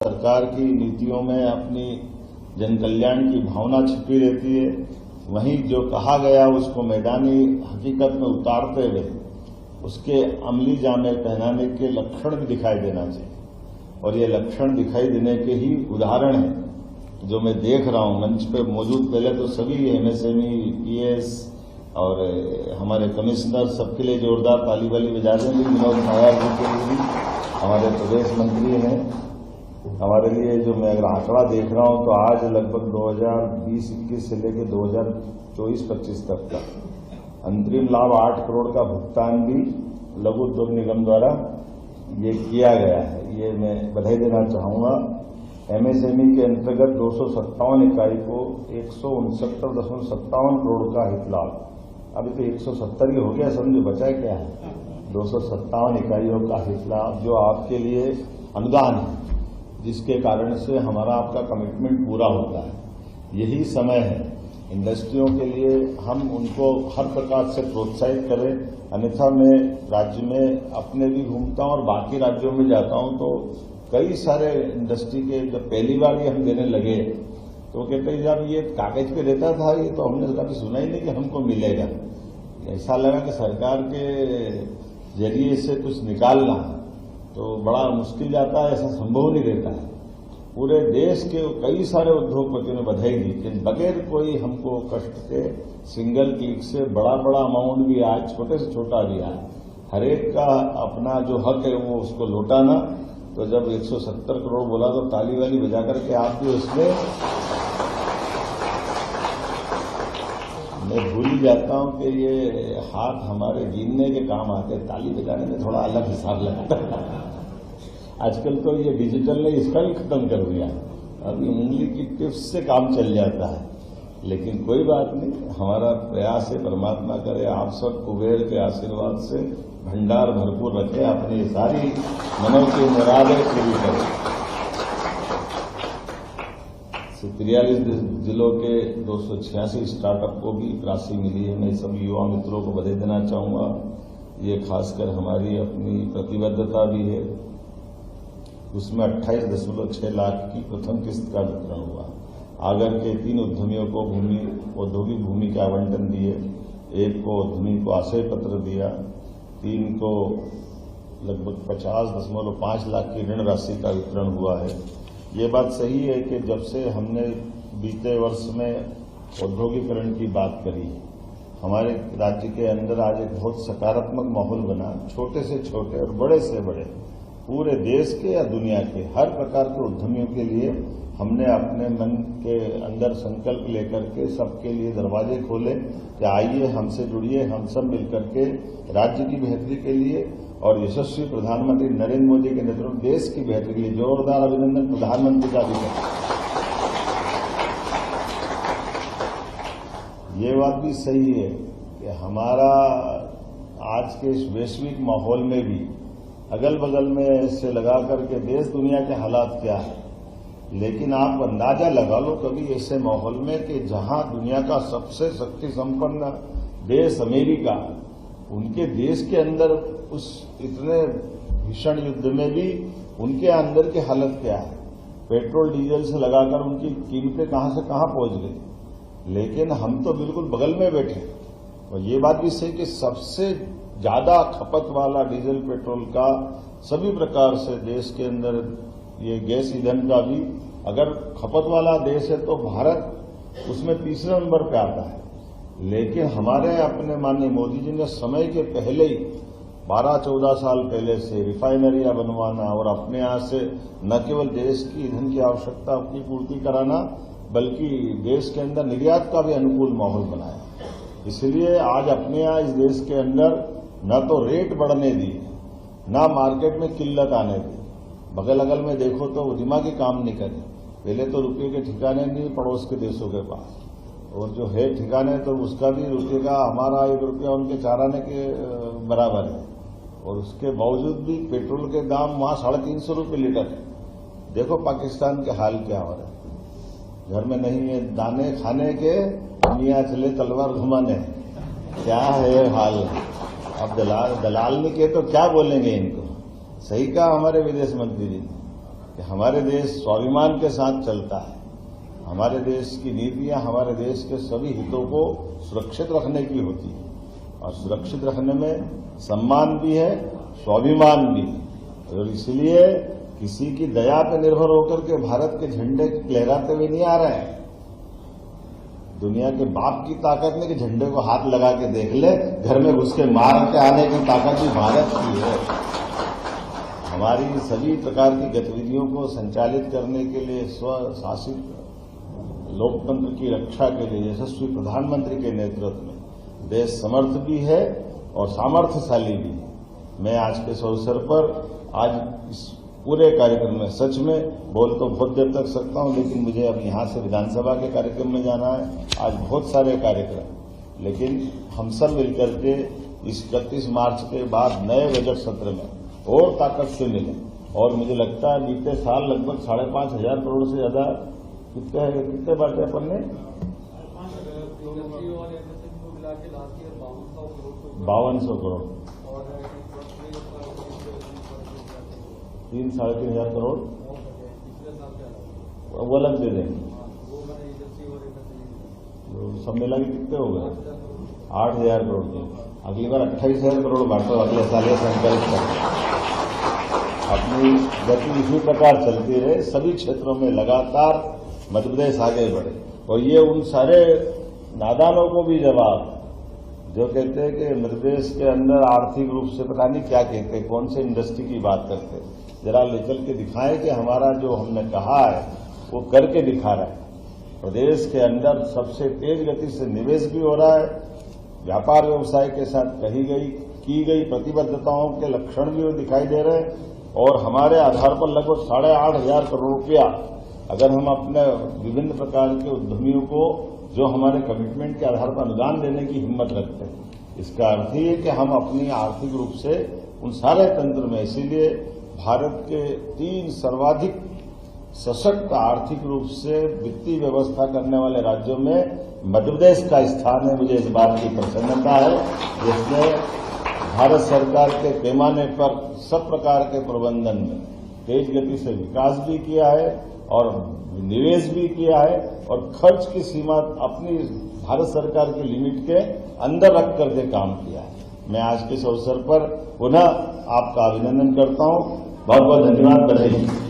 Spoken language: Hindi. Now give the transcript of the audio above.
सरकार की नीतियों में अपनी जन कल्याण की भावना छिपी रहती है, वहीं जो कहा गया उसको मैदानी हकीकत में उतारते हुए उसके अमली जामे पहनाने के लक्षण भी दिखाई देना चाहिए। और ये लक्षण दिखाई देने के ही उदाहरण है जो मैं देख रहा हूं मंच पे मौजूद। पहले तो सभी एमएसएमई, पीएस और हमारे कमिश्नर सबके लिए जोरदार ताली वाली बजा देंगे। विनोद नायर जी के लिए भी, हमारे प्रदेश मंत्री हैं, हमारे लिए जो मैं अगर आंकड़ा देख रहा हूं तो आज लगभग 2020-21 से लेकर 2024-25 तक का अंतरिम लाभ 8 करोड़ का भुगतान भी लघु उद्योग निगम द्वारा ये किया गया है। ये मैं बधाई देना चाहूंगा। एमएसएमई के अंतर्गत 257 इकाई को 169.57 करोड़ का हित लाभ, अभी तो 170 ही हो गया, समझो बचा क्या है। 257 इकाइयों का हित लाभ जो आपके लिए अनुदान है, जिसके कारण से हमारा आपका कमिटमेंट पूरा होता है। यही समय है इंडस्ट्रियों के लिए हम उनको हर प्रकार से प्रोत्साहित करें। अन्यथा मैं राज्य में अपने भी घूमता हूं और बाकी राज्यों में जाता हूं तो कई सारे इंडस्ट्री के जब पहली बार ये हम देने लगे तो कहते हैं जब ये कागज पे रहता था ये तो हमने कभी सुना ही नहीं कि हमको मिलेगा। ऐसा लगा कि सरकार के जरिए से कुछ निकालना तो बड़ा मुश्किल जाता है, ऐसा संभव नहीं रहता है। पूरे देश के कई सारे उद्योगपतियों ने बधाई दी कि बगैर कोई हमको कष्ट के सिंगल क्लिक से बड़ा बड़ा अमाउंट भी आज छोटे से छोटा दिया है। हर एक का अपना जो हक है वो उसको लौटाना। तो जब 170 करोड़ बोला तो ताली वाली बजा करके आप भी उसमें, मैं भूल ही जाता हूं कि ये हाथ हमारे गिनने के काम आते, ताली बजाने में थोड़ा अलग हिसाब लगता है। आजकल तो ये डिजिटल ने इसका भी खत्म कर दिया, अभी उंगली की टिप्स से काम चल जाता है। लेकिन कोई बात नहीं, हमारा प्रयास है परमात्मा करे आप सब कुबेर के आशीर्वाद से भंडार भरपूर रखे, अपनी सारी मनों की मुरादें पूरी करें। 43 जिलों के 286 स्टार्टअप को भी राशि मिली है। मैं सभी युवा मित्रों को बधाई देना चाहूंगा। ये खासकर हमारी अपनी प्रतिबद्धता भी है। उसमें 28.6 लाख की प्रथम किस्त का वितरण हुआ। आगर के 3 उद्यमियों को औद्योगिक भूमि के आवंटन दिए, 1 को उद्यमी को आशय पत्र दिया, 3 को लगभग 50.5 लाख की ऋण राशि का वितरण हुआ है। ये बात सही है कि जब से हमने बीते वर्ष में औद्योगिकरण की बात करी, हमारे राज्य के अंदर आज एक बहुत सकारात्मक माहौल बना। छोटे से छोटे और बड़े से बड़े पूरे देश के या दुनिया के हर प्रकार के उद्यमियों के लिए हमने अपने मन के अंदर संकल्प लेकर के सबके लिए दरवाजे खोले कि आइए हमसे जुड़िए, हम सब मिलकर के राज्य की बेहतरी के लिए और यशस्वी प्रधानमंत्री नरेंद्र मोदी के नेतृत्व में देश की बेहतरी के लिए जोरदार अभिनंदन प्रधानमंत्री का भी है। ये बात भी सही है कि हमारा आज के इस वैश्विक माहौल में भी अगल बगल में से लगा करके देश दुनिया के हालात क्या है, लेकिन आप अंदाजा लगा लो कभी ऐसे माहौल में कि जहां दुनिया का सबसे शक्ति संपन्न देश अमेरिका, उनके देश के अंदर उस इतने भीषण युद्ध में भी उनके अंदर की हालत क्या है। पेट्रोल डीजल से लगाकर उनकी कीमतें कहां से कहां पहुंच गई, लेकिन हम तो बिल्कुल बगल में बैठे। और ये बात भी सही कि सबसे ज्यादा खपत वाला डीजल पेट्रोल का सभी प्रकार से देश के अंदर ये गैस ईंधन का भी अगर खपत वाला देश है तो भारत उसमें तीसरे नंबर पे आता है। लेकिन हमारे अपने माननीय मोदी जी ने समय के पहले ही 12-14 साल पहले से रिफाइनरियां बनवाना और अपने यहां से न केवल देश की ईंधन की आवश्यकता की पूर्ति कराना बल्कि देश के अंदर निर्यात का भी अनुकूल माहौल बनाया। इसलिए आज अपने यहां इस देश के अंदर न तो रेट बढ़ने दी, न मार्केट में किल्लत आने दी। बगल अगल में देखो तो वो दिमागी काम नहीं करे। पहले तो रुपये के ठिकाने नहीं पड़ोस के देशों के पास, और जो है ठिकाने तो उसका भी रुपये का हमारा 1 रुपया उनके 4 आने के बराबर है। और उसके बावजूद भी पेट्रोल के दाम वहां 350 रुपये लीटर है। देखो पाकिस्तान के हाल क्या हो रहा है। घर में नहीं है दाने खाने के, मियां चले तलवार घुमाने, क्या है हाल। अब दलाल नहीं के तो क्या बोलेंगे इनको। सही कहा हमारे विदेश मंत्री जी ने, कि हमारे देश स्वाभिमान के साथ चलता है। हमारे देश की नीतियां हमारे देश के सभी हितों को सुरक्षित रखने की होती है, और सुरक्षित रखने में सम्मान भी है, स्वाभिमान भी है। और इसलिए किसी की दया पर निर्भर होकर के भारत के झंडे लहराते हुए नहीं आ रहे हैं। दुनिया के बाप की ताकत नहीं कि झंडे को हाथ लगा के देख ले, घर में घुस के मार के आने की ताकत भी भारत की है। हमारी सभी प्रकार की गतिविधियों को संचालित करने के लिए स्वशासित लोकतंत्र की रक्षा के लिए यशस्वी प्रधानमंत्री के नेतृत्व में देश समर्थ भी है और सामर्थ्यशाली भी है। मैं आज के इस अवसर पर आज इस पूरे कार्यक्रम में सच में बोल तो बहुत देर तक सकता हूं, लेकिन मुझे अब यहां से विधानसभा के कार्यक्रम में जाना है। आज बहुत सारे कार्यक्रम, लेकिन हम सब मिलकर के इस 31 मार्च के बाद नए बजट सत्र में और ताकत से मिले। और मुझे लगता है बीते साल लगभग 5,500 करोड़ से ज्यादा कितने बांटे अपन ने 5200 करोड़ 3-3.5 करोड़ वो अलग दे देंगे। सब मिला के कितने हो गए 8,000 करोड़ के। अगली बार 28,000 करोड़ बांटो, अगले साल ये संकल्प करें। अपनी गति इसी प्रकार चलती रहे, सभी क्षेत्रों में लगातार मध्य प्रदेश आगे बढ़े। और ये उन सारे नादानों को भी जवाब जो कहते हैं कि मध्य प्रदेश के अंदर आर्थिक रूप से पता नहीं क्या कहते हैं, कौन से इंडस्ट्री की बात करते हैं, जरा ले चल के दिखाएं कि हमारा जो हमने कहा है वो करके दिखा रहा है। प्रदेश के अंदर सबसे तेज गति से निवेश भी हो रहा है, व्यापार व्यवसाय के साथ की गई प्रतिबद्धताओं के लक्षण भी दिखाई दे रहे हैं। और हमारे आधार पर लगभग 8,500 करोड़ रुपया अगर हम अपने विभिन्न प्रकार के उद्यमियों को जो हमारे कमिटमेंट के आधार पर अनुदान देने की हिम्मत रखते हैं, इसका अर्थ ही है कि हम अपनी आर्थिक रूप से उन सारे तंत्र में, इसीलिए भारत के 3 सर्वाधिक सशक्त आर्थिक रूप से वित्तीय व्यवस्था करने वाले राज्यों में मध्य प्रदेश का स्थान है। मुझे इस बात की प्रसन्नता है, जिसने भारत सरकार के पैमाने पर सब प्रकार के प्रबंधन में तेज गति से विकास भी किया है और निवेश भी किया है, और खर्च की सीमा अपनी भारत सरकार की लिमिट के अंदर रख करके काम किया है। मैं आज के इस अवसर पर पुनः आपका अभिनंदन करता हूं। बहुत बहुत धन्यवाद। बधाई।